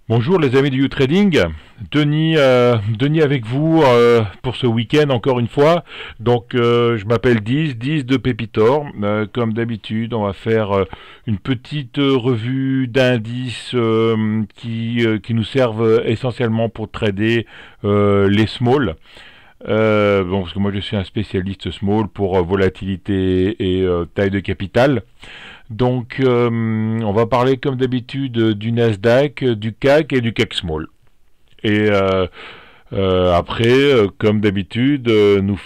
Bonjour les amis du U-Trading, Denis avec vous pour ce week-end encore une fois. Donc je m'appelle Diz de Pépitor. Comme d'habitude, on va faire une petite revue d'indices qui nous servent essentiellement pour trader les small. Bon, parce que moi je suis un spécialiste small pour volatilité et taille de capital. Donc, on va parler comme d'habitude du Nasdaq, du CAC et du CAC Small. Et après, comme d'habitude, nous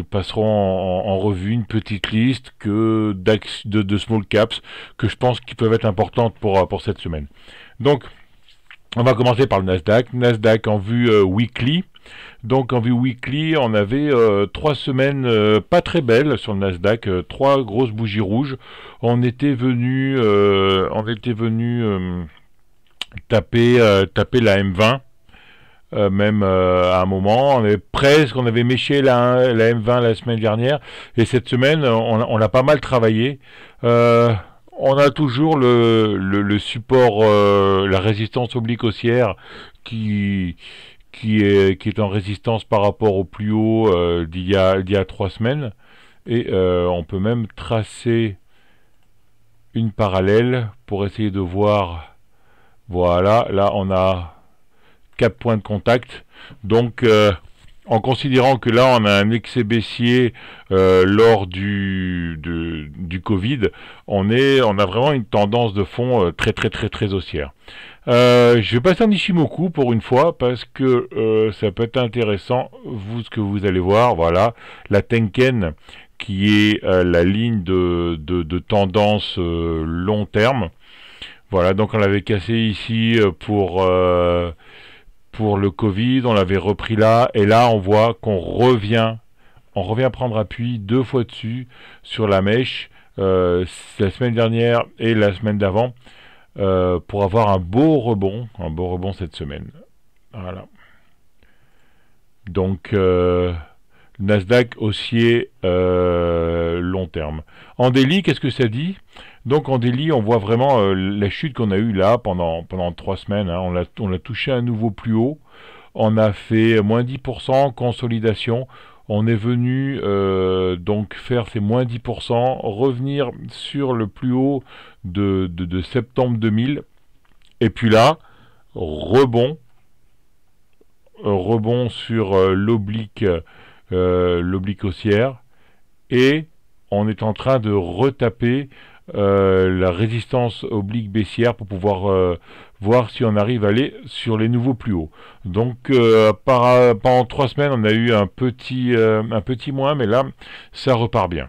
passerons en revue une petite liste de small caps que je pense qui peuvent être importantes pour cette semaine. Donc, on va commencer par le Nasdaq. Nasdaq en vue weekly. Donc en vue weekly, on avait 3 semaines pas très belles sur le Nasdaq, trois grosses bougies rouges. On était venu taper la M20. Même à un moment, on avait méché la M20 la semaine dernière, et cette semaine, on a pas mal travaillé. Euh, on a toujours le support, la résistance oblique haussière qui, qui est en résistance par rapport au plus haut d'il y a 3 semaines. Et on peut même tracer une parallèle pour essayer de voir. Voilà, là on a 4 points de contact. Donc en considérant que là on a un excès baissier lors du Covid, on a vraiment une tendance de fond très haussière. Je vais passer en Ishimoku pour une fois parce que ça peut être intéressant. Ce que vous allez voir, voilà, la Tenken qui est la ligne de tendance long terme. Voilà, donc on l'avait cassé ici pour le Covid, on l'avait repris là, et là on voit on revient prendre appui deux fois dessus sur la mèche la semaine dernière et la semaine d'avant pour avoir un beau rebond cette semaine. Voilà. Donc Nasdaq haussier long terme. En daily, qu'est-ce que ça dit? Donc en daily, on voit vraiment la chute qu'on a eue là pendant 3 semaines. Hein. On a touché un nouveau plus haut. On a fait moins 10%, consolidation. On est venu donc faire ces moins 10%, revenir sur le plus haut de septembre 2000. Et puis là, rebond, rebond sur l'oblique haussière. Et on est en train de retaper la résistance oblique baissière pour pouvoir voir si on arrive à aller sur les nouveaux plus hauts. Donc pendant 3 semaines, on a eu un petit moins, mais là, ça repart bien.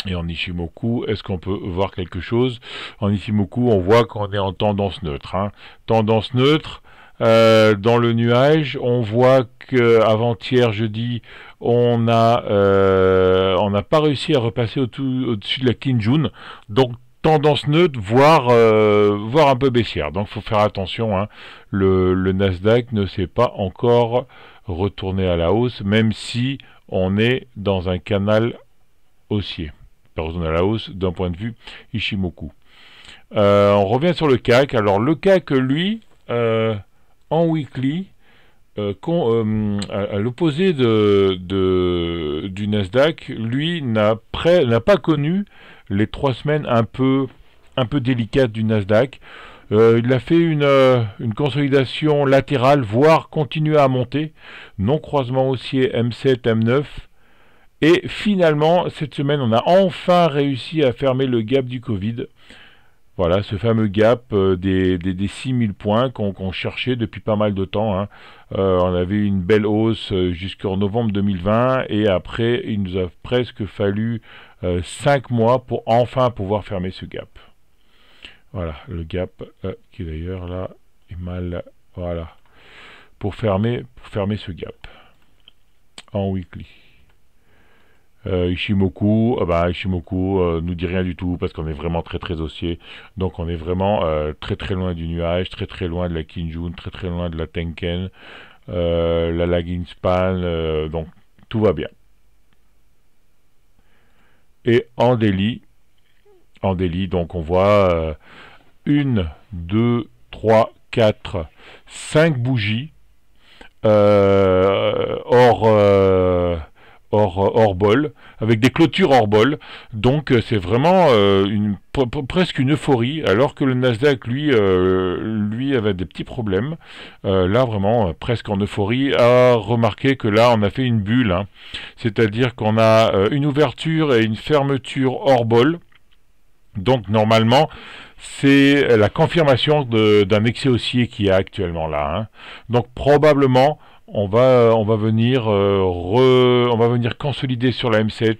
Et en Ishimoku, est-ce qu'on peut voir quelque chose? En Ishimoku, on voit qu'on est en tendance neutre. Hein. Tendance neutre. Dans le nuage, on voit qu'avant-hier, jeudi, on n'a pas réussi à repasser au-dessus de la Kinjun. Donc tendance neutre, voire un peu baissière. Donc il faut faire attention. Hein. Le Nasdaq ne s'est pas encore retourné à la hausse, même si on est dans un canal haussier. Retourné à la hausse d'un point de vue Ishimoku. On revient sur le CAC. Alors le CAC, lui, en weekly, à l'opposé du Nasdaq, lui n'a pas connu les 3 semaines un peu délicates du Nasdaq. Il a fait une consolidation latérale, voire continuer à monter. Non croisement haussier M7, M9. Et finalement, cette semaine, on a enfin réussi à fermer le gap du Covid. Voilà, ce fameux gap des 6000 points qu'on cherchait depuis pas mal de temps. Hein. On avait une belle hausse jusqu'en novembre 2020 et après, il nous a presque fallu 5 mois pour enfin pouvoir fermer ce gap. Voilà, le gap qui d'ailleurs là est mal... Voilà, pour fermer ce gap en weekly. Ishimoku, nous dit rien du tout parce qu'on est vraiment très haussier. Donc on est vraiment très loin du nuage, très loin de la Kinjun, très loin de la Tenken, la lagging span. Donc tout va bien. Et en daily, donc on voit 1, 2, 3, 4, 5 bougies hors bol, avec des clôtures hors bol. Donc c'est vraiment presque une euphorie, alors que le Nasdaq, lui avait des petits problèmes. Là, vraiment, presque en euphorie, à remarquer que là, on a fait une bulle. Hein. C'est-à-dire qu'on a une ouverture et une fermeture hors bol. Donc normalement, c'est la confirmation d'un excès haussier qu'il y a actuellement là. Hein. Donc probablement, on va venir consolider sur la M7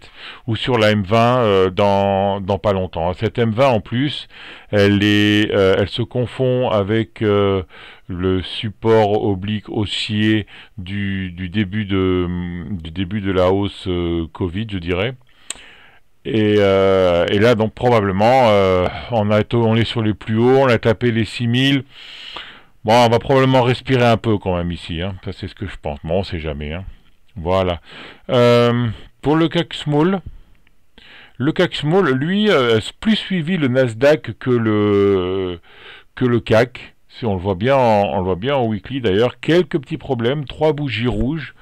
ou sur la M20 dans pas longtemps. Cette M20 en plus, elle se confond avec le support oblique haussier du début de la hausse Covid, je dirais. Et là, donc probablement, on est sur les plus hauts, on a tapé les 6000. Bon, on va probablement respirer un peu quand même ici, hein. Ça c'est ce que je pense. Bon, on sait jamais, hein. Voilà. Pour le CAC Small, lui, a plus suivi le Nasdaq que le CAC. Si on le voit bien, on le voit bien en weekly d'ailleurs. Quelques petits problèmes, 3 bougies rouges.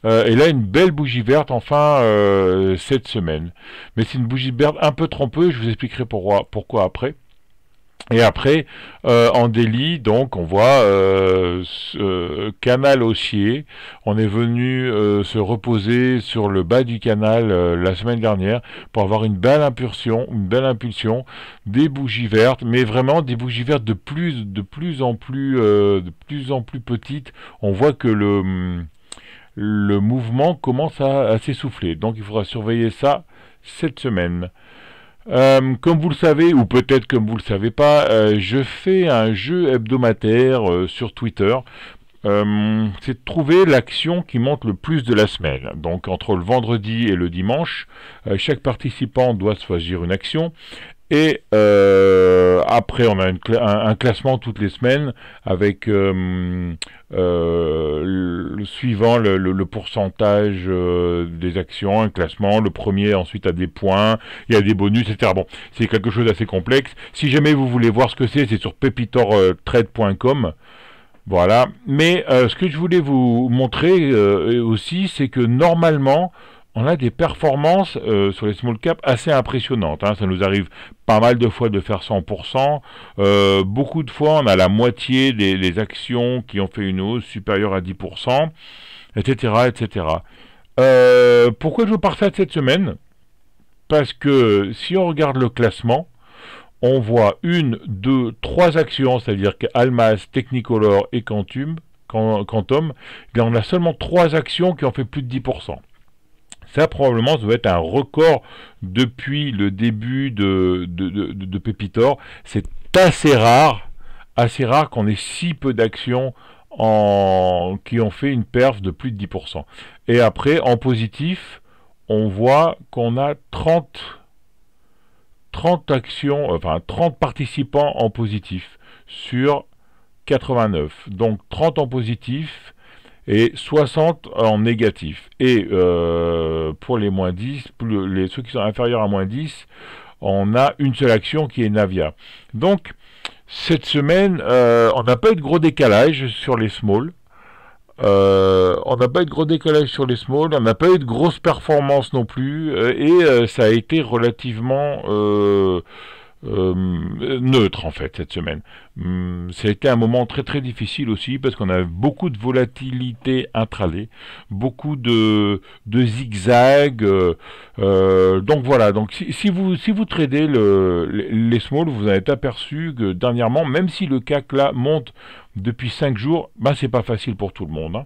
Et là, une belle bougie verte, enfin, cette semaine. Mais c'est une bougie verte un peu trompeuse, je vous expliquerai pourquoi après. Et après, en daily, donc, on voit canal haussier. On est venu se reposer sur le bas du canal la semaine dernière pour avoir une belle impulsion, des bougies vertes, mais vraiment des bougies vertes de plus en plus petites. On voit que le mouvement commence à s'essouffler. Donc il faudra surveiller ça cette semaine. Comme vous le savez, ou peut-être comme vous le savez pas, je fais un jeu hebdomadaire sur Twitter. C'est de trouver l'action qui monte le plus de la semaine. Donc entre le vendredi et le dimanche, chaque participant doit choisir une action. Et après, on a un classement toutes les semaines avec suivant le pourcentage des actions, un classement. Le premier ensuite a des points, il y a des bonus, etc. Bon, c'est quelque chose d'assez complexe. Si jamais vous voulez voir ce que c'est sur pepitortrade.com. Voilà. Mais ce que je voulais vous montrer aussi, c'est que normalement, on a des performances sur les small caps assez impressionnantes. Hein. Ça nous arrive pas mal de fois de faire 100%. Beaucoup de fois, on a la moitié des actions qui ont fait une hausse supérieure à 10%, etc., etc. Pourquoi je vous parle ça cette semaine? Parce que si on regarde le classement, on voit 1, 2, 3 actions, c'est-à-dire qu'Almas, Technicolor et Quantum, là on a seulement 3 actions qui ont fait plus de 10%. Ça, probablement, ça doit être un record depuis le début de Pepitor. C'est assez rare qu'on ait si peu d'actions qui ont fait une perf de plus de 10%. Et après, en positif, on voit qu'on a 30 actions, enfin 30 participants en positif sur 89. Donc 30 en positif et 60 en négatif. Et pour les moins 10, ceux qui sont inférieurs à moins 10, on a une seule action qui est Navia. Donc, cette semaine, on n'a pas eu de gros décalage sur les small. On n'a pas eu de gros décalage sur les small, on n'a pas eu de grosses performances non plus, et ça a été relativement neutre en fait cette semaine. Ça a été un moment très très difficile aussi parce qu'on a beaucoup de volatilité intraday, beaucoup de zigzags. Donc voilà. Donc si vous tradez les small, vous en êtes aperçu que dernièrement, même si le CAC là monte depuis 5 jours, ben c'est pas facile pour tout le monde. Hein.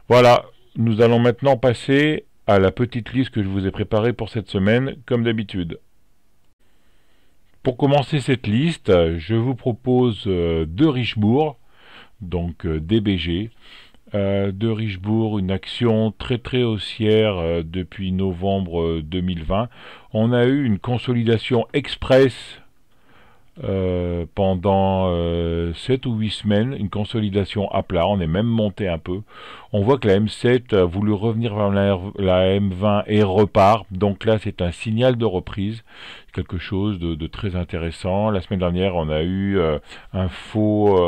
Voilà. Nous allons maintenant passer à la petite liste que je vous ai préparée pour cette semaine, comme d'habitude. Pour commencer cette liste, je vous propose de Richebourg, donc DBG. De Richebourg, une action très très haussière depuis novembre 2020. On a eu une consolidation express pendant 7 ou 8 semaines, une consolidation à plat, on est même monté un peu. On voit que la M7 a voulu revenir vers la M20 et repart, donc là c'est un signal de reprise, quelque chose de très intéressant. La semaine dernière on a eu un faux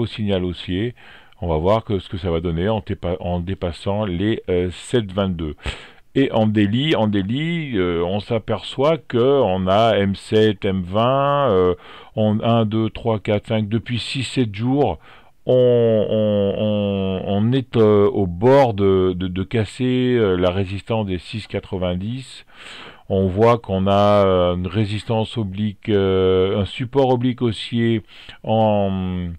signal haussier, on va voir ce que ça va donner en dépassant les 7,22. Et en daily, on s'aperçoit que on a M7, M20, en 1, 2, 3, 4, 5, depuis 6, 7 jours, on est au bord de casser la résistance des 6,90. On voit qu'on a une résistance oblique, un support oblique haussier en,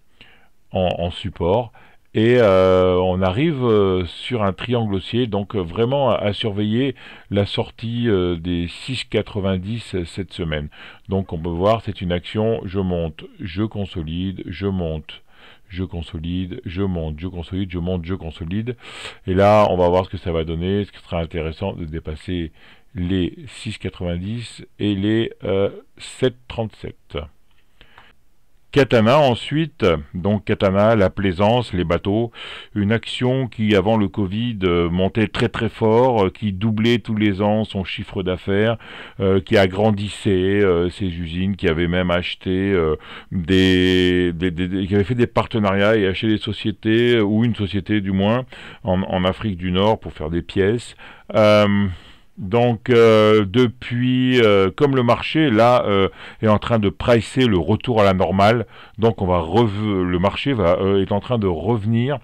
en support. Et on arrive sur un triangle haussier, donc vraiment à surveiller la sortie des 6,90 cette semaine. Donc on peut voir, c'est une action, je monte, je consolide, je monte, je consolide, je monte, je consolide, je monte, je consolide. Et là, on va voir ce que ça va donner. Ce qui sera intéressant de dépasser les 6,90 et les 7,37. Katana ensuite, donc Katana, la plaisance, les bateaux, une action qui avant le Covid montait très très fort, qui doublait tous les ans son chiffre d'affaires, qui agrandissait ses usines, qui avait même acheté qui avait fait des partenariats et acheté des sociétés, ou une société du moins, en Afrique du Nord pour faire des pièces. Donc depuis, comme le marché là est en train de pricer le retour à la normale, donc le marché est en train de revenir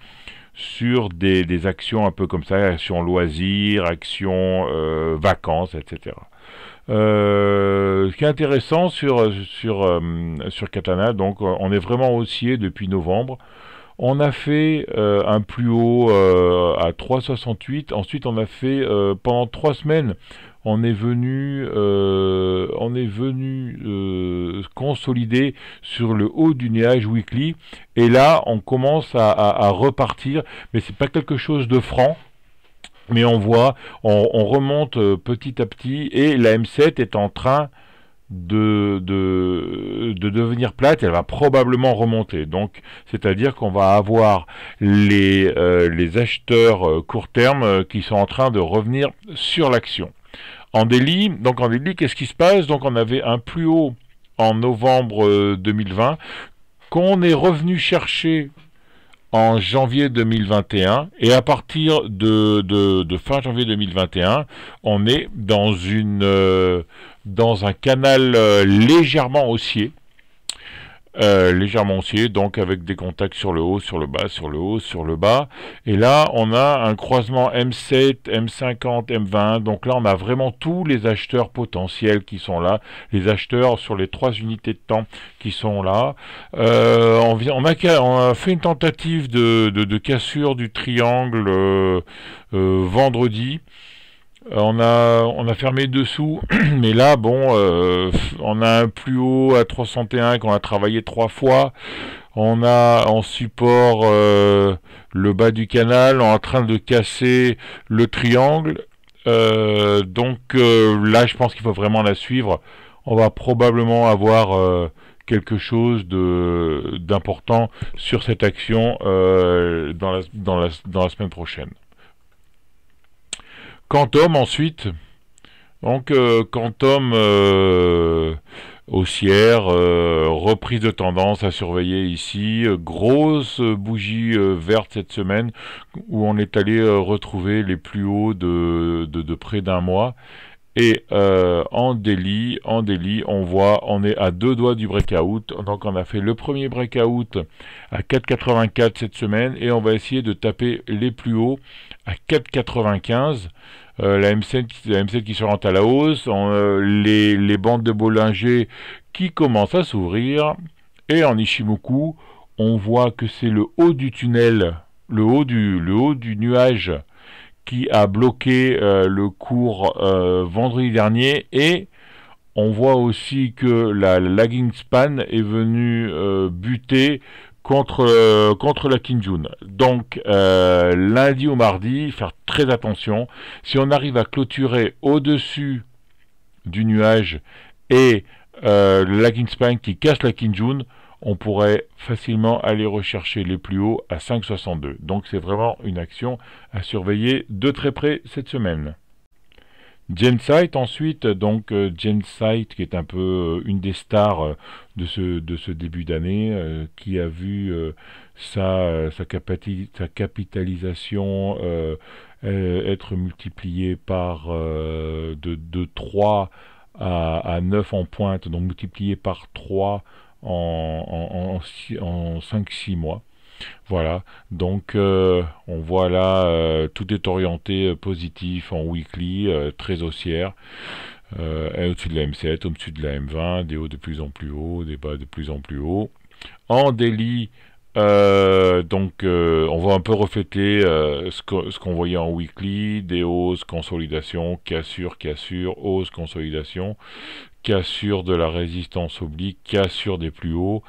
sur des actions un peu comme ça, actions loisirs, actions vacances, etc. Ce qui est intéressant sur Katana, donc on est vraiment haussier depuis novembre. On a fait un plus haut à 3,68. Ensuite, on a fait pendant 3 semaines, on est venu consolider sur le haut du nuage weekly. Et là, on commence à repartir, mais c'est pas quelque chose de franc. Mais on remonte petit à petit, et la M7 est en train de devenir plate, elle va probablement remonter. Donc, c'est-à-dire qu'on va avoir les acheteurs court terme qui sont en train de revenir sur l'action. En daily, qu'est-ce qui se passe? Donc, on avait un plus haut en novembre 2020 qu'on est revenu chercher en janvier 2021, et à partir de fin janvier 2021, on est dans un canal légèrement haussier, donc avec des contacts sur le haut, sur le bas, sur le haut, sur le bas. Et là, on a un croisement M7, M50, M20. Donc là, on a vraiment tous les acheteurs potentiels qui sont là, les acheteurs sur les 3 unités de temps qui sont là. On a fait une tentative de cassure du triangle vendredi. On a fermé dessous, mais là, bon, on a un plus haut à 301 qu'on a travaillé 3 fois. On a en support le bas du canal, en train de casser le triangle. Donc là, je pense qu'il faut vraiment la suivre. On va probablement avoir quelque chose d'important sur cette action dans la semaine prochaine. Quantum ensuite, donc Quantum haussière, reprise de tendance à surveiller ici, grosse bougie verte cette semaine où on est allé retrouver les plus hauts de près d'un mois. Et en daily, on est à 2 doigts du breakout. Donc on a fait le premier breakout à 4,84 cette semaine, et on va essayer de taper les plus hauts à 4,95. La M7 qui se rentre à la hausse, les bandes de Bollinger qui commencent à s'ouvrir, et en Ichimoku, on voit que c'est le haut du tunnel, le haut du nuage qui a bloqué le cours vendredi dernier, et on voit aussi que la lagging span est venue buter contre la Kinjun. Donc lundi ou mardi, faire très attention. Si on arrive à clôturer au-dessus du nuage et la Kingspan qui casse la Kinjun, on pourrait facilement aller rechercher les plus hauts à 5,62. Donc c'est vraiment une action à surveiller de très près cette semaine. Gensight ensuite, donc Gensight qui est un peu une des stars de ce début d'année, qui a vu sa capitalisation être multipliée par de 3 à 9 en pointe, donc multipliée par 3 en 5-6 mois. Voilà, donc on voit là, tout est orienté positif en weekly, très haussière, au-dessus de la M7, au-dessus de la M20, des hauts de plus en plus hauts, des bas de plus en plus hauts. En daily, on va un peu refléter ce qu'on voyait en weekly, des hausses, consolidation, cassure, hausse, consolidation, cassure de la résistance oblique, cassure des plus hauts,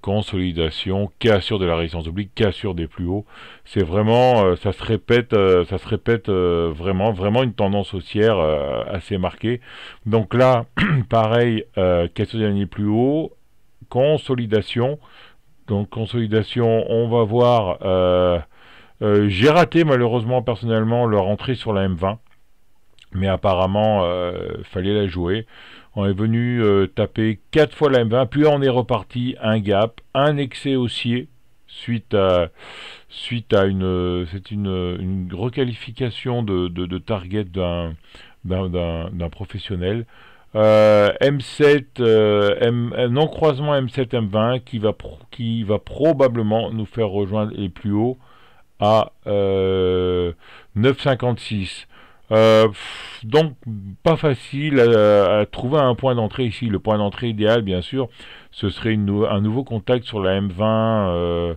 consolidation, cassure de la résistance oblique, cassure des plus hauts. C'est vraiment, ça se répète vraiment une tendance haussière assez marquée. Donc là, pareil, cassure des derniers plus hauts, consolidation. Donc consolidation, on va voir. J'ai raté malheureusement personnellement leur entrée sur la M20. Mais apparemment, fallait la jouer. On est venu taper 4 fois la M20, puis on est reparti un gap, un excès haussier, suite à une requalification de target d'un professionnel. M7, non croisement M7 M20 qui va probablement nous faire rejoindre les plus hauts à 9,56. Donc pas facile à trouver un point d'entrée ici. Le point d'entrée idéal, bien sûr, ce serait un nouveau contact sur la M20,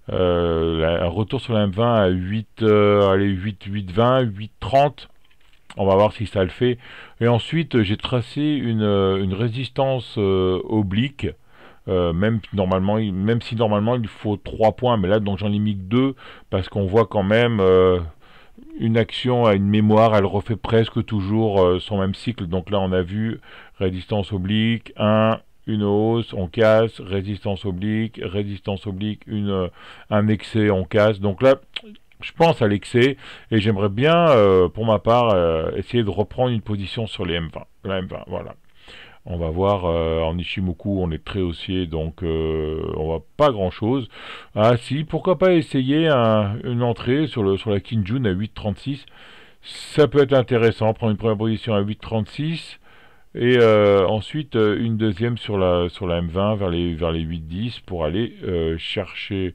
un retour sur la M20 à 8, allez, 8,20, 8,30. On va voir si ça le fait. Et ensuite, j'ai tracé une résistance oblique. Même si normalement il faut 3 points, mais là donc j'en ai mis que 2 parce qu'on voit quand même une action à une mémoire, elle refait presque toujours son même cycle. Donc là on a vu résistance oblique, une hausse, on casse, résistance oblique, un excès, on casse. Donc là je pense à l'excès et j'aimerais bien pour ma part essayer de reprendre une position sur les M20, la M20, voilà. On va voir, en Ishimoku, on est très haussier, donc on voit pas grand-chose. Ah si, pourquoi pas essayer une entrée sur la Kinjun à 8,36. Ça peut être intéressant, prendre une première position à 8,36 et ensuite une deuxième sur la M20 vers les 8,10 pour aller chercher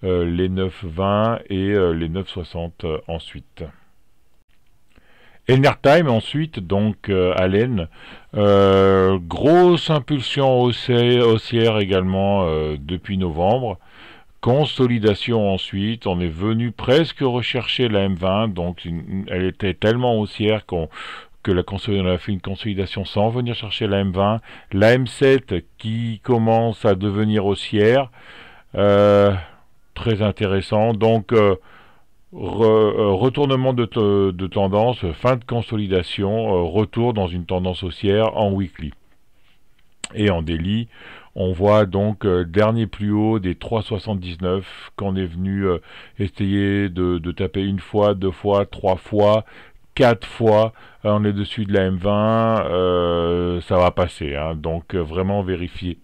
les 9,20 et les 9,60 ensuite. Enertime ensuite, donc Allen, grosse impulsion haussière également depuis novembre, consolidation ensuite, on est venu presque rechercher la M20, donc elle était tellement haussière on a fait une consolidation sans venir chercher la M20, la M7 qui commence à devenir haussière, très intéressant, donc retournement de tendance, fin de consolidation, retour dans une tendance haussière en weekly. Et en daily, on voit donc dernier plus haut des 3,79 qu'on est venu essayer de taper une fois, 2 fois, 3 fois, 4 fois. On est dessus de la M20, ça va passer. Hein, donc vraiment vérifier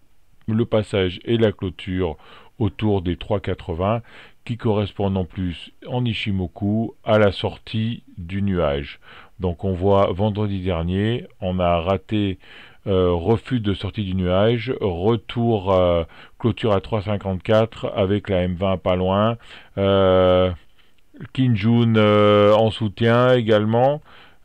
le passage et la clôture autour des 3,80 qui correspondent en plus en Ishimoku à la sortie du nuage. Donc on voit vendredi dernier, on a raté refus de sortie du nuage, retour clôture à 3,54 avec la M20 pas loin, Kinjun en soutien également,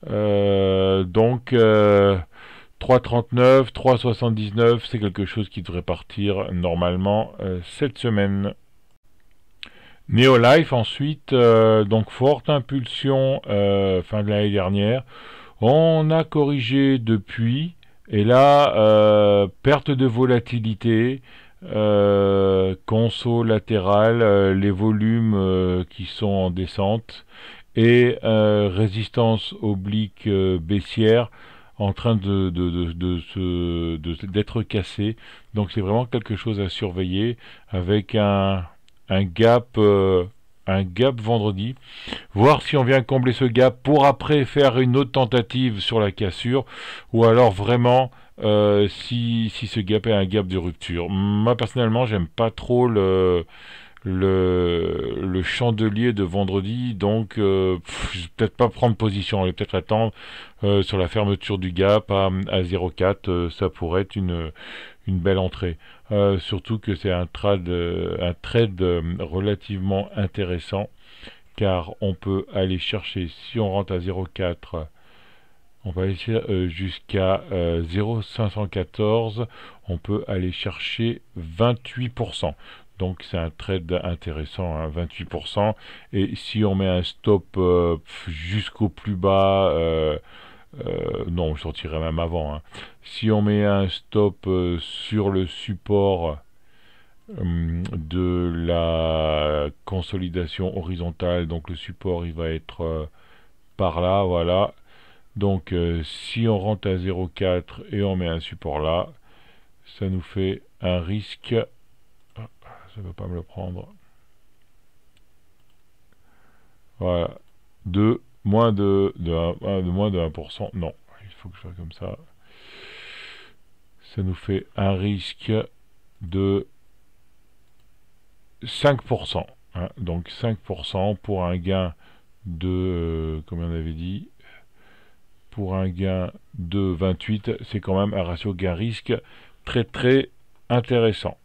donc 3,39, 3,79, c'est quelque chose qui devrait partir normalement cette semaine. Neolife ensuite, donc forte impulsion fin de l'année dernière. On a corrigé depuis, et là, perte de volatilité, conso latéral, les volumes qui sont en descente, et résistance oblique baissière. en train d'être cassé. Donc c'est vraiment quelque chose à surveiller avec un gap. Un gap vendredi, voir si on vient combler ce gap pour après faire une autre tentative sur la cassure, ou alors vraiment si ce gap est un gap de rupture. Moi personnellement j'aime pas trop le chandelier de vendredi, donc je vais peut-être pas prendre position, je vais peut-être attendre sur la fermeture du gap à 0,4, ça pourrait être une belle entrée. Surtout que c'est un trade relativement intéressant, car on peut aller chercher, si on rentre à 0,4, on va aller jusqu'à 0,514, on peut aller chercher 28%. Donc c'est un trade intéressant, hein, 28%. Et si on met un stop jusqu'au plus bas, non, je sortirais même avant, hein. Si on met un stop sur le support de la consolidation horizontale, donc le support il va être par là, voilà. Donc si on rentre à 0,4 et on met un support là, ça nous fait un risque. Ah, ça ne va pas me le prendre. Voilà. De moins de moins de 1%. Non, il faut que je fasse comme ça. Ça nous fait un risque de 5%. Hein. Donc 5% pour un gain de, comme on avait dit, pour un gain de 28, c'est quand même un ratio gain-risque très très intéressant.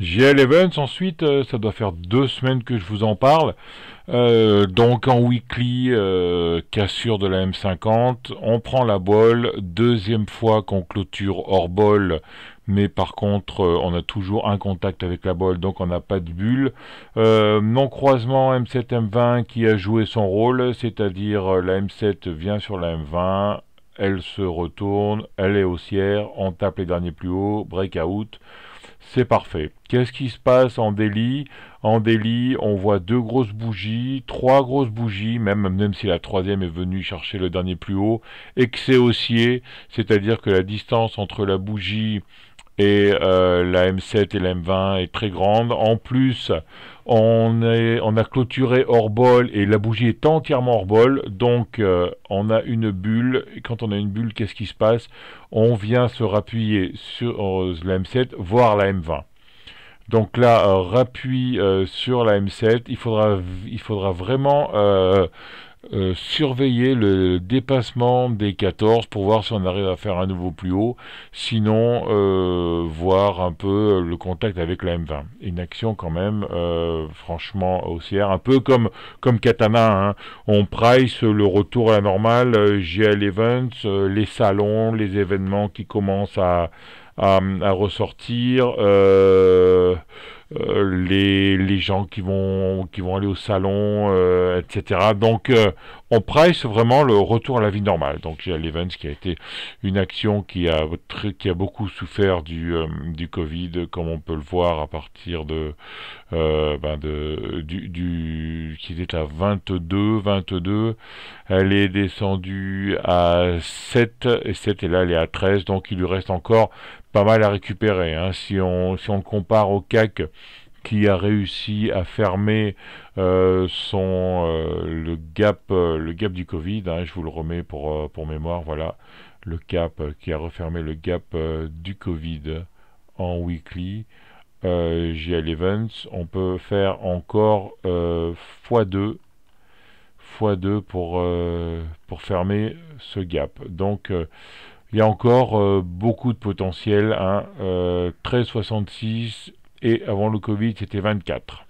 GL Events ensuite, ça doit faire 2 semaines que je vous en parle. Donc en weekly, cassure de la M50, on prend la bolle, deuxième fois qu'on clôture hors bol, mais par contre on a toujours un contact avec la bolle, donc on n'a pas de bulle. Non croisement M7 M20 qui a joué son rôle, c'est-à-dire la M7 vient sur la M20, elle se retourne, elle est haussière, on tape les derniers plus hauts, breakout. C'est parfait. Qu'est-ce qui se passe en daily? En daily, on voit 2 grosses bougies, 3 grosses bougies, même si la troisième est venue chercher le dernier plus haut, et que c'est haussier, c'est-à-dire que la distance entre la bougie et la M7 et la M20 est très grande. En plus, on a clôturé hors bol et la bougie est entièrement hors bol, donc on a une bulle. Et quand on a une bulle, qu'est-ce qui se passe? On vient se rappuyer sur la M7, voire la M20. Donc là, rappui sur la M7, il faudra vraiment surveiller le dépassement des 14 pour voir si on arrive à faire un nouveau plus haut, sinon voir un peu le contact avec la M20. Une action quand même franchement haussière, un peu comme Katana, hein. On price le retour à la normale, GL Events, les salons, les événements qui commencent à ressortir, les gens qui vont aller au salon, etc. Donc on price vraiment le retour à la vie normale. Donc il y a l'Events qui a été une action qui a beaucoup souffert du Covid, comme on peut le voir à partir qui était à 22, elle est descendue à 7, et là elle est à 13, donc il lui reste encore pas mal à récupérer, hein. Si on le compare au CAC qui a réussi à fermer le gap du Covid, hein, je vous le remets pour mémoire, voilà, le cap qui a refermé le gap du Covid en weekly. GL Events, on peut faire encore x2 pour fermer ce gap. Donc il y a encore beaucoup de potentiel, hein, 13,66 et avant le Covid c'était 24.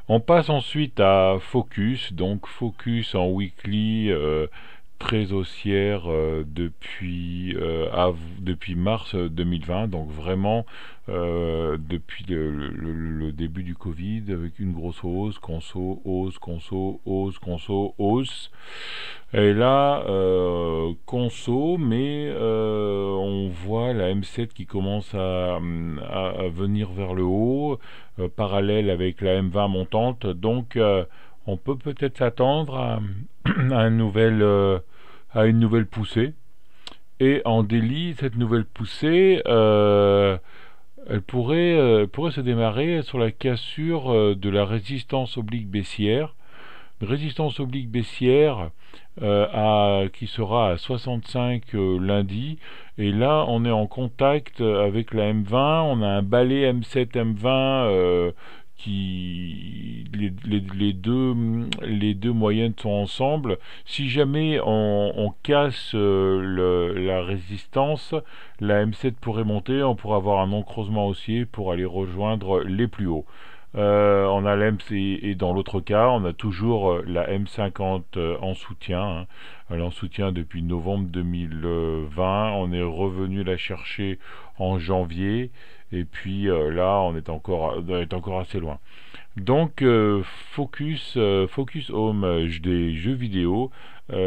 On passe ensuite à Focus, donc Focus en weekly, très haussière depuis mars 2020, donc vraiment depuis le début du Covid, avec une grosse hausse, hausse. Et là, mais on voit la M7 qui commence à venir vers le haut, parallèle avec la M20 montante, donc on peut peut-être s'attendre à une nouvelle poussée. Et en daily, cette nouvelle poussée, elle pourrait se démarrer sur la cassure de la résistance oblique baissière. Résistance oblique baissière qui sera à 65 lundi. Et là, on est en contact avec la M20. On a un balai M7 M20 les deux moyennes sont ensemble. Si jamais on casse la résistance, la M7 pourrait monter, on pourrait avoir un encreusement haussier pour aller rejoindre les plus hauts. On a la et dans l'autre cas, on a toujours la M50 en soutien, hein. Elle est en soutien depuis novembre 2020. On est revenu la chercher en janvier. Et puis là, on est encore assez loin. Donc, Focus Home des jeux vidéo,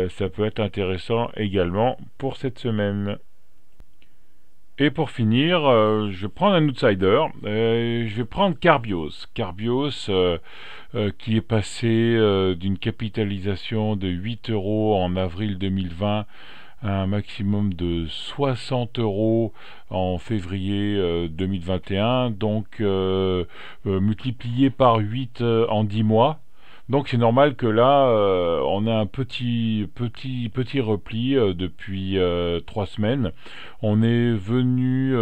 ça peut être intéressant également pour cette semaine. Et pour finir, je vais prendre un outsider. Je vais prendre Carbios. Carbios qui est passé d'une capitalisation de 8 euros en avril 2020 à un maximum de 60 euros en février 2021. Donc multiplié par 8 en 10 mois. Donc c'est normal que là, on a un petit repli depuis 3 semaines. On est venu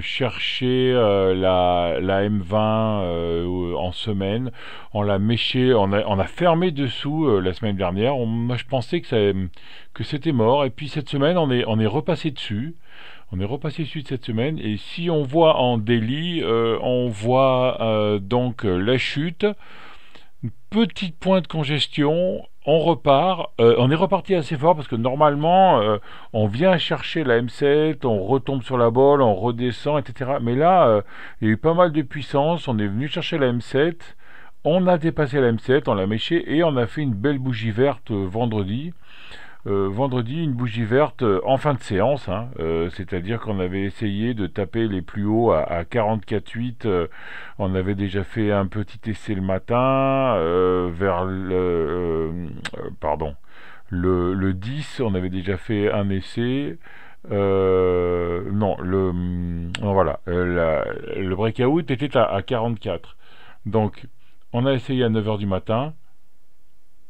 chercher la M20 en semaine. On l'a méché, on a fermé dessous la semaine dernière. Moi, je pensais que c'était mort. Et puis cette semaine, on est repassé dessus. On est repassé dessus cette semaine. Et si on voit en daily, on voit donc la chute. Petite point de congestion, on repart. On est reparti assez fort parce que normalement, on vient chercher la M7, on retombe sur la bolle, on redescend, etc. Mais là, il y a eu pas mal de puissance. On est venu chercher la M7, on a dépassé la M7, on l'a méché et on a fait une belle bougie verte vendredi. Vendredi, une bougie verte en fin de séance, hein, c'est-à-dire qu'on avait essayé de taper les plus hauts à 44,8. On avait déjà fait un petit essai le matin, vers le 10, on avait déjà fait un essai. Non, voilà, le breakout était à 44. Donc, on a essayé à 9 heures du matin.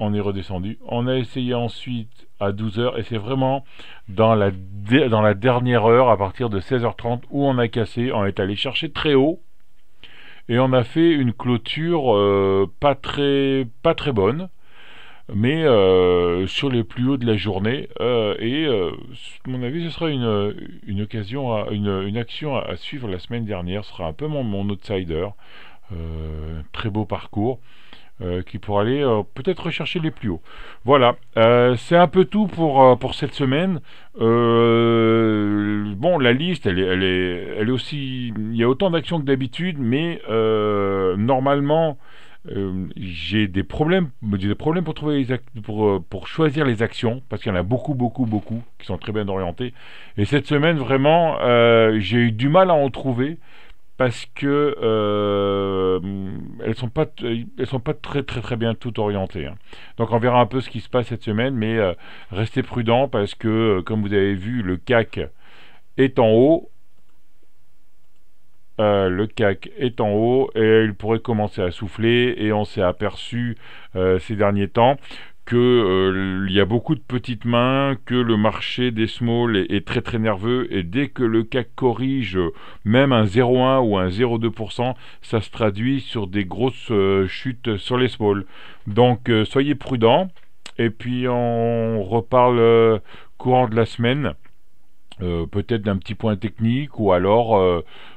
On est redescendu. On a essayé ensuite à 12 heures et c'est vraiment dans la dernière heure, à partir de 16h30, où on a cassé. On est allé chercher très haut et on a fait une clôture pas très bonne, mais sur les plus hauts de la journée. À mon avis, ce sera une occasion, une action à suivre la semaine dernière. Ce sera un peu mon outsider. Très beau parcours. Qui pourra aller peut-être rechercher les plus hauts. Voilà, c'est un peu tout pour cette semaine. Bon, la liste, elle est aussi... Il y a autant d'actions que d'habitude, mais normalement, j'ai des problèmes pour trouver pour choisir les actions, parce qu'il y en a beaucoup, qui sont très bien orientées. Et cette semaine, vraiment, j'ai eu du mal à en trouver parce que elles sont pas très bien toutes orientées, hein. Donc on verra un peu ce qui se passe cette semaine, mais restez prudents parce que comme vous avez vu, le CAC est en haut. Le CAC est en haut et il pourrait commencer à souffler, et on s'est aperçu ces derniers temps que il y a beaucoup de petites mains, que le marché des small est très nerveux, et dès que le CAC corrige même un 0,1 ou un 0,2%, ça se traduit sur des grosses chutes sur les small. Donc soyez prudents, et puis on reparle courant de la semaine. Peut-être d'un petit point technique, ou alors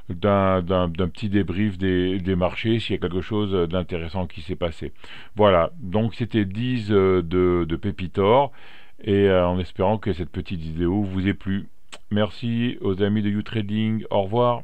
d'un petit débrief des marchés s'il y a quelque chose d'intéressant qui s'est passé. Voilà, donc c'était 10 de Pépitor, et en espérant que cette petite vidéo vous ait plu. Merci aux amis de YouTrading, au revoir.